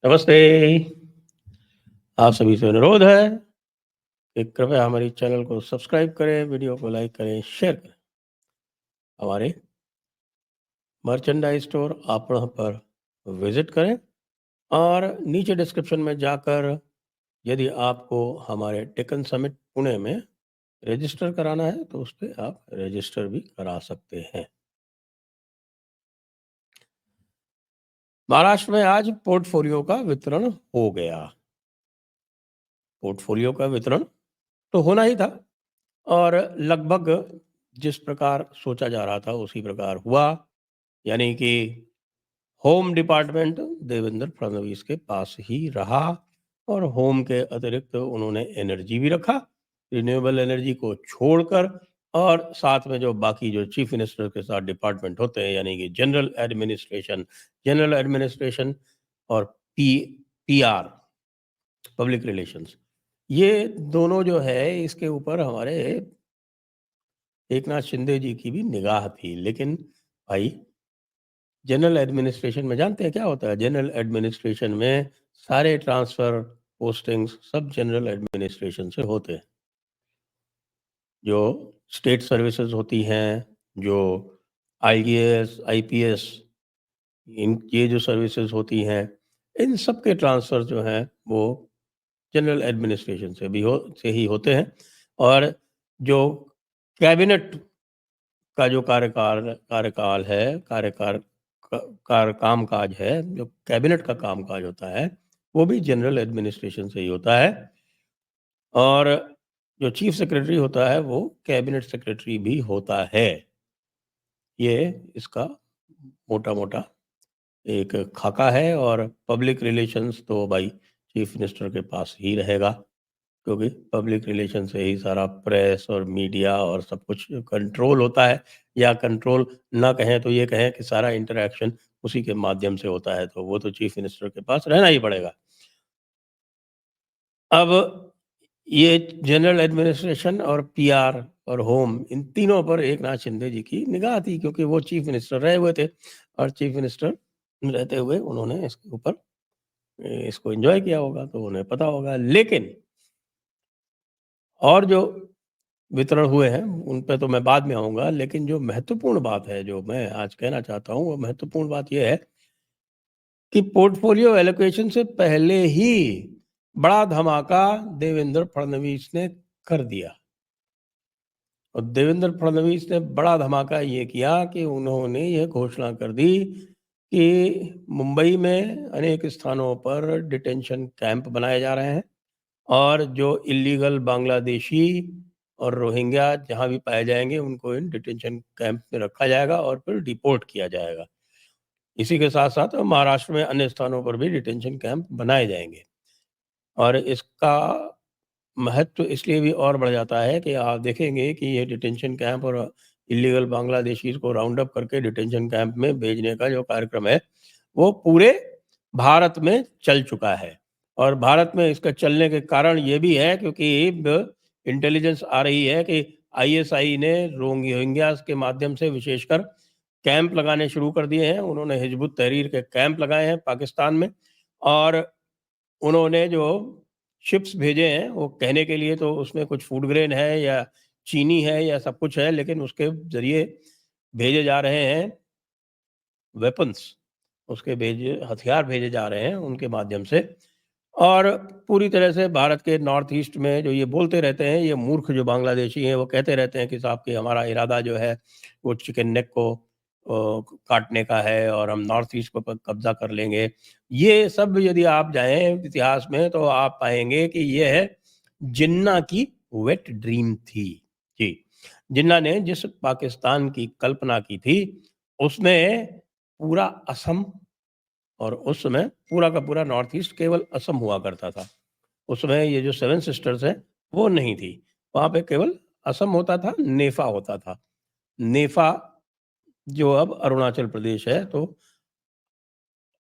नमस्ते। आप सभी से अनुरोध है कि कृपया हमारी चैनल को सब्सक्राइब करें, वीडियो को लाइक करें, शेयर करें। हमारे मर्चेंडाइज स्टोर आपण पर विजिट करें और नीचे डिस्क्रिप्शन में जाकर यदि आपको हमारे टेकन समिट पुणे में रजिस्टर कराना है तो उस पर आप रजिस्टर भी करा सकते हैं। महाराष्ट्र में आज पोर्टफोलियो का वितरण हो गया। पोर्टफोलियो का वितरण तो होना ही था और लगभग जिस प्रकार सोचा जा रहा था उसी प्रकार हुआ, यानी कि होम डिपार्टमेंट देवेंद्र फडणवीस के पास ही रहा और होम के अतिरिक्त उन्होंने एनर्जी भी रखा, रिन्यूएबल एनर्जी को छोड़कर, और साथ में जो बाकी जो चीफ मिनिस्टर के साथ डिपार्टमेंट होते हैं यानी कि जनरल एडमिनिस्ट्रेशन और पीआर पब्लिक रिलेशंस, ये दोनों जो है इसके ऊपर हमारे एकनाथ शिंदे जी की भी निगाह थी। लेकिन भाई जनरल एडमिनिस्ट्रेशन में जानते हैं क्या होता है? जनरल एडमिनिस्ट्रेशन में सारे ट्रांसफर पोस्टिंग्स सब जनरल एडमिनिस्ट्रेशन से होते हैं। जो स्टेट सर्विसेज होती हैं, जो आईएएस आईपीएस, इन ये जो सर्विसेज होती हैं, इन सब के ट्रांसफर जो हैं वो जनरल एडमिनिस्ट्रेशन से ही होते हैं। और जो कैबिनेट का जो कार्यकाल है, कार्यकार कामकाज है, जो कैबिनेट का कामकाज होता है वो भी जनरल एडमिनिस्ट्रेशन से ही होता है। और जो चीफ सेक्रेटरी होता है वो कैबिनेट सेक्रेटरी भी होता है। ये इसका मोटा मोटा एक खाका है और पब्लिक रिलेशंस तो भाई चीफ मिनिस्टर के पास ही रहेगा, क्योंकि पब्लिक रिलेशन से ही सारा प्रेस और मीडिया और सब कुछ कंट्रोल होता है, या कंट्रोल ना कहें तो ये कहें कि सारा इंटरेक्शन उसी के माध्यम से होता है, तो वो तो चीफ मिनिस्टर के पास रहना ही पड़ेगा। अब ये जनरल एडमिनिस्ट्रेशन और पीआर और होम, इन तीनों पर एकनाथ शिंदे जी की निगाह थी, क्योंकि वो चीफ मिनिस्टर रहे हुए थे और चीफ मिनिस्टर रहते हुए उन्होंने इसके ऊपर इसको एंजॉय किया होगा तो उन्हें पता होगा। लेकिन और जो वितरण हुए हैं उन पे तो मैं बाद में आऊँगा, लेकिन जो महत्वपूर्ण बात है, जो मैं आज कहना चाहता हूँ, वो महत्वपूर्ण बात ये है कि पोर्टफोलियो एलोकेशन से पहले ही बड़ा धमाका देवेंद्र फडणवीस ने कर दिया। और देवेंद्र फडणवीस ने बड़ा धमाका ये किया कि उन्होंने ये घोषणा कर दी कि मुंबई में अनेक स्थानों पर डिटेंशन कैंप बनाए जा रहे हैं और जो इलीगल बांग्लादेशी और रोहिंग्या जहां भी पाए जाएंगे उनको इन डिटेंशन कैंप में रखा जाएगा और फिर डिपोर्ट किया जाएगा। इसी के साथ साथ महाराष्ट्र में अन्य स्थानों पर भी डिटेंशन कैंप बनाए जाएंगे। और इसका महत्व इसलिए भी और बढ़ जाता है कि आप देखेंगे कि ये डिटेंशन कैंप और इलीगल बांग्लादेशीज को राउंड अप करके डिटेंशन कैंप में भेजने का जो कार्यक्रम है वो पूरे भारत में चल चुका है। और भारत में इसका चलने के कारण ये भी है क्योंकि इंटेलिजेंस आ रही है कि आईएसआई ने रोहिंग्यास के माध्यम से विशेषकर कैंप लगाने शुरू कर दिए हैं। उन्होंने हिजबुत तहरीर के कैंप लगाए हैं पाकिस्तान में, और उन्होंने जो शिप्स भेजे हैं वो कहने के लिए तो उसमें कुछ फूड ग्रेन है या चीनी है या सब कुछ है, लेकिन उसके ज़रिए भेजे जा रहे हैं वेपन्स, उसके भेजे हथियार भेजे जा रहे हैं उनके माध्यम से। और पूरी तरह से भारत के नॉर्थ ईस्ट में जो ये बोलते रहते हैं, ये मूर्ख जो बांग्लादेशी हैं वो कहते रहते हैं कि साहब कि हमारा इरादा जो है वो चिकन नेक को काटने का है और हम नॉर्थ ईस्ट पर कब्जा कर लेंगे। ये सब यदि आप जाएं इतिहास में तो आप पाएंगे कि ये है जिन्ना की वेट ड्रीम थी। जी, जिन्ना ने जिस पाकिस्तान की कल्पना की थी उसमें पूरा असम, और उस समय पूरा का पूरा नॉर्थ ईस्ट केवल असम हुआ करता था। उस समय ये जो सेवन सिस्टर्स हैं वो नहीं थी, वहाँ पे केवल असम होता था, नेफा होता था। नेफा जो अब अरुणाचल प्रदेश है, तो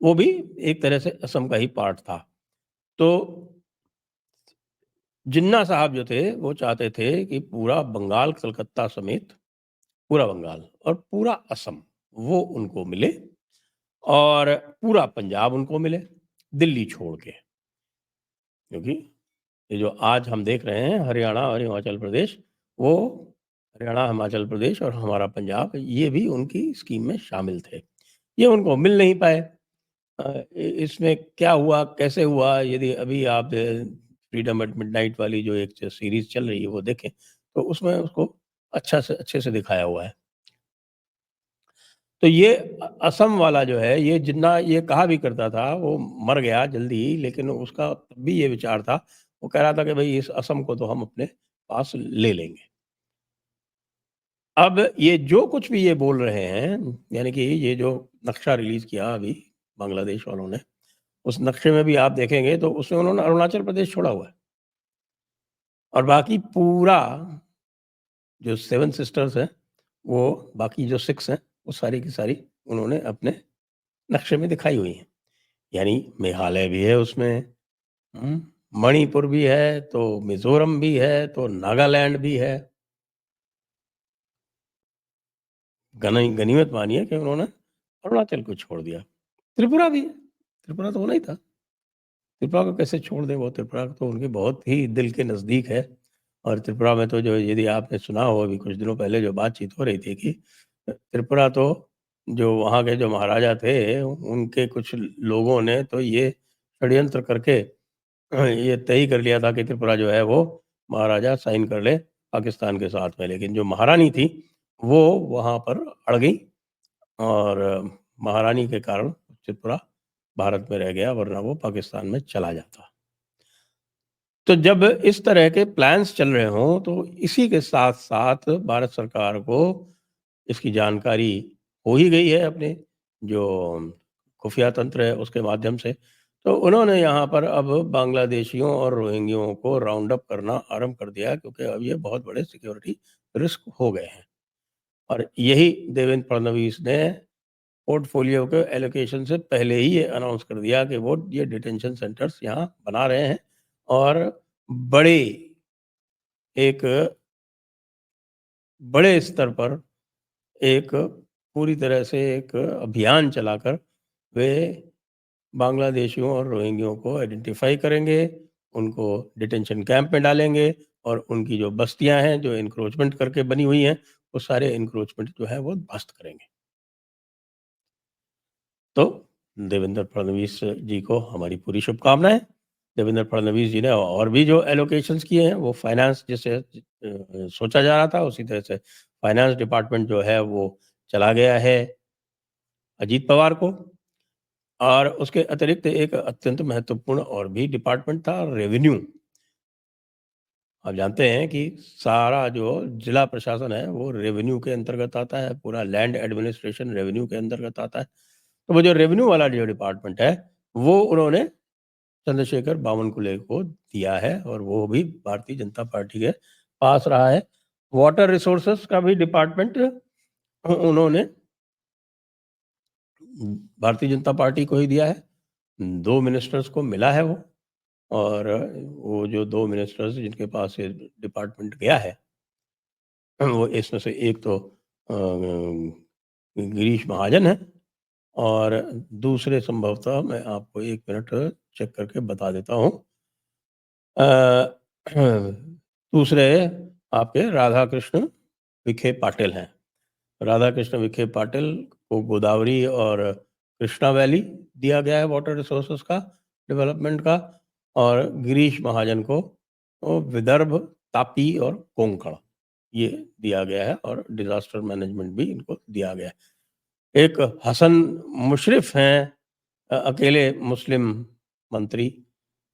वो भी एक तरह से असम का ही पार्ट था। तो जिन्ना साहब जो थे वो चाहते थे कि पूरा बंगाल, कलकत्ता समेत पूरा बंगाल और पूरा असम वो उनको मिले और पूरा पंजाब उनको मिले। दिल्ली छोड़ के। क्योंकि ये जो आज हम देख रहे हैं हरियाणा और हिमाचल प्रदेश, वो हरियाणा, हिमाचल प्रदेश और हमारा पंजाब, ये भी उनकी स्कीम में शामिल थे। ये उनको मिल नहीं पाए। इसमें क्या हुआ, कैसे हुआ, यदि अभी आप फ्रीडम एट मिडनाइट वाली जो एक सीरीज़ चल रही है वो देखें, तो उसमें उसको अच्छे से दिखाया हुआ है। तो ये असम वाला जो है, ये जिन्ना ये कहा भी करता था, वो मर गया जल्दी ही, लेकिन उसका तब भी ये विचार था, वो कह रहा था कि भई इस असम को तो हम अपने पास ले लेंगे। अब ये जो कुछ भी ये बोल रहे हैं, यानी कि ये जो नक्शा रिलीज़ किया अभी बांग्लादेश वालों ने, उस नक्शे में भी आप देखेंगे तो उसमें उन्होंने अरुणाचल प्रदेश छोड़ा हुआ है और बाकी पूरा जो 7 सिस्टर्स हैं, वो बाकी जो 6 हैं, वो सारी की सारी उन्होंने अपने नक्शे में दिखाई हुई हैं। यानी मेघालय भी है उसमें, हुँ, मणिपुर भी है, तो मिज़ोरम भी है, तो नागालैंड भी है। गनीमत मानिए कि उन्होंने अरुणाचल को छोड़ दिया। त्रिपुरा भी है, त्रिपुरा तो होना ही था। त्रिपुरा को कैसे छोड़ दें, वो त्रिपुरा तो उनके बहुत ही दिल के नज़दीक है और त्रिपुरा में तो जो यदि आपने सुना हो अभी कुछ दिनों पहले जो बातचीत हो रही थी कि त्रिपुरा तो जो वहाँ के जो महाराजा थे, उनके कुछ लोगों ने तो ये षड्यंत्र करके ये तय कर लिया था कि त्रिपुरा जो है वो महाराजा साइन कर ले पाकिस्तान के साथ में। लेकिन जो महारानी थी, वो वहाँ पर अड़ गई और महारानी के कारण त्रिपुरा भारत में रह गया, वरना वो पाकिस्तान में चला जाता। तो जब इस तरह के प्लान्स चल रहे हों, तो इसी के साथ-साथ भारत सरकार को इसकी जानकारी हो ही गई है अपने जो खुफिया तंत्र है उसके माध्यम से। तो उन्होंने यहाँ पर अब बांग्लादेशियों और रोहिंग्याओं को राउंड अप करना आरंभ कर दिया क्योंकि अब ये बहुत बड़े सिक्योरिटी रिस्क हो गए हैं। और यही देवेंद्र फडणवीस ने पोर्टफोलियो के एलोकेशन से पहले ही ये अनाउंस कर दिया कि वो ये डिटेंशन सेंटर्स यहाँ बना रहे हैं और बड़े एक बड़े स्तर पर एक पूरी तरह से एक अभियान चलाकर वे बांग्लादेशियों और रोहिंग्याओं को आइडेंटिफ़ाई करेंगे, उनको डिटेंशन कैंप में डालेंगे और उनकी जो बस्तियाँ हैं, जो एन्क्रोचमेंट करके बनी हुई हैं, वो सारे एन्क्रोचमेंट जो है वो ध्वस्त करेंगे। तो देवेंद्र फडणवीस जी को हमारी पूरी शुभकामनाएँ। देवेंद्र फडणवीस जी ने और भी जो एलोकेशंस किए हैं, वो फाइनेंस जैसे सोचा जा रहा था, उसी तरह से फाइनेंस डिपार्टमेंट जो है, वो चला गया है अजीत पवार को और उसके अतिरिक्त एक अत्यंत महत्वपूर्ण और भी डिपार्टमेंट था, रेवेन्यू। आप जानते हैं कि सारा जो जिला प्रशासन है, वो रेवेन्यू के अंतर्गत आता है, पूरा लैंड एडमिनिस्ट्रेशन रेवेन्यू के अंतर्गत आता है। तो वो जो रेवेन्यू वाला जो डिपार्टमेंट है, वो उन्होंने चंद्रशेखर बावनकुले को दिया है और वो भी भारतीय जनता पार्टी के पास रहा है। वाटर रिसोर्सेज़ का भी डिपार्टमेंट उन्होंने भारतीय जनता पार्टी को ही दिया है। 2 मिनिस्टर्स को मिला है वो और वो जो 2 मिनिस्टर्स जिनके पास ये डिपार्टमेंट गया है, वो इसमें से एक तो गिरीश महाजन हैं और दूसरे संभवतः मैं आपको 1 मिनट चेक करके बता देता हूँ। अ, दूसरे आपके राधाकृष्ण विखे पाटिल हैं। राधाकृष्ण विखे पाटिल को गोदावरी और कृष्णा वैली दिया गया है वाटर रिसोर्सेज का डेवलपमेंट का और गिरीश महाजन को विदर्भ, तापी और कोंकण ये दिया गया है और डिज़ास्टर मैनेजमेंट भी इनको दिया गया है। एक हसन मुशर्रफ हैं अकेले मुस्लिम मंत्री,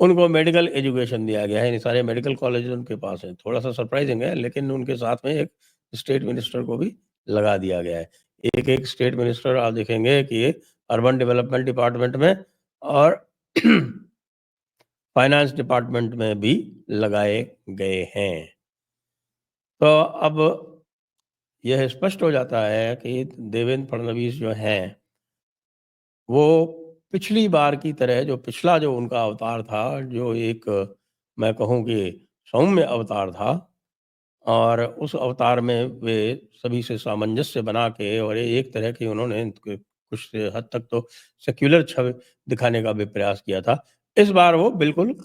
उनको मेडिकल एजुकेशन दिया गया है, यानी सारे मेडिकल कॉलेज उनके पास हैं। थोड़ा-सा सरप्राइज़िंग है, लेकिन उनके साथ में एक स्टेट मिनिस्टर को भी लगा दिया गया है। एक-एक स्टेट मिनिस्टर आप देखेंगे कि अर्बन डेवलपमेंट डिपार्टमेंट में और फाइनेंस डिपार्टमेंट में भी लगाए गए हैं। तो अब यह स्पष्ट हो जाता है कि देवेंद्र फडणवीस जो हैं, वो पिछली बार की तरह जो पिछला जो उनका अवतार था, जो एक मैं कहूँ कि सौम्य अवतार था और उस अवतार में वे सभी से सामंजस्य बना के और एक तरह की उन्होंने कुछ हद तक तो सेक्युलर छवि दिखाने का भी प्रयास किया था। इस बार वो बिल्कुल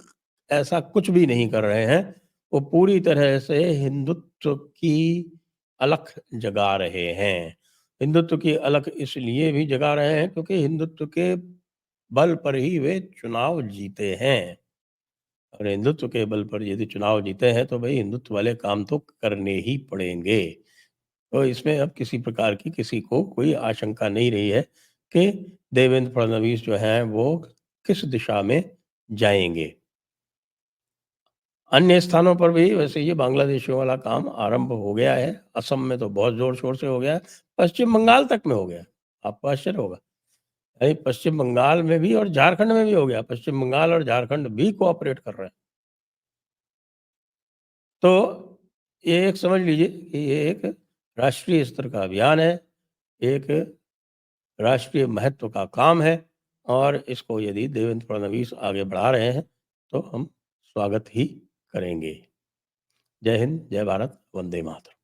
ऐसा कुछ भी नहीं कर रहे हैं। वो पूरी तरह से हिंदुत्व की अलख जगा रहे हैं। हिंदुत्व की अलख इसलिए भी जगा रहे हैं क्योंकि हिंदुत्व के बल पर ही वे चुनाव जीते हैं। और हिंदुत्व के बल पर यदि चुनाव जीते हैं तो भई हिंदुत्व वाले काम तो करने ही पड़ेंगे। तो इसमें अब किसी प्रकार की किसी को कोई आशंका नहीं रही है कि देवेंद्र फडणवीस जो हैं वो किस दिशा में जाएँगे। अन्य स्थानों पर भी वैसे ये बांग्लादेशियों वाला काम आरंभ हो गया है। असम में तो बहुत ज़ोर-शोर से हो गया है। पश्चिम बंगाल तक में हो गया है। आपको आश्चर्य होगा। अरे! पश्चिम बंगाल में भी और झारखंड में भी हो गया। पश्चिम बंगाल और झारखंड भी कोऑपरेट कर रहे हैं। तो ये एक समझ लीजिए कि ये एक राष्ट्रीय स्तर का अभियान है, एक राष्ट्रीय महत्व का काम है और इसको यदि देवेंद्र फडणवीस आगे बढ़ा रहे हैं, तो हम स्वागत ही करेंगे। जय हिंद, जय भारत, वंदे मातरम।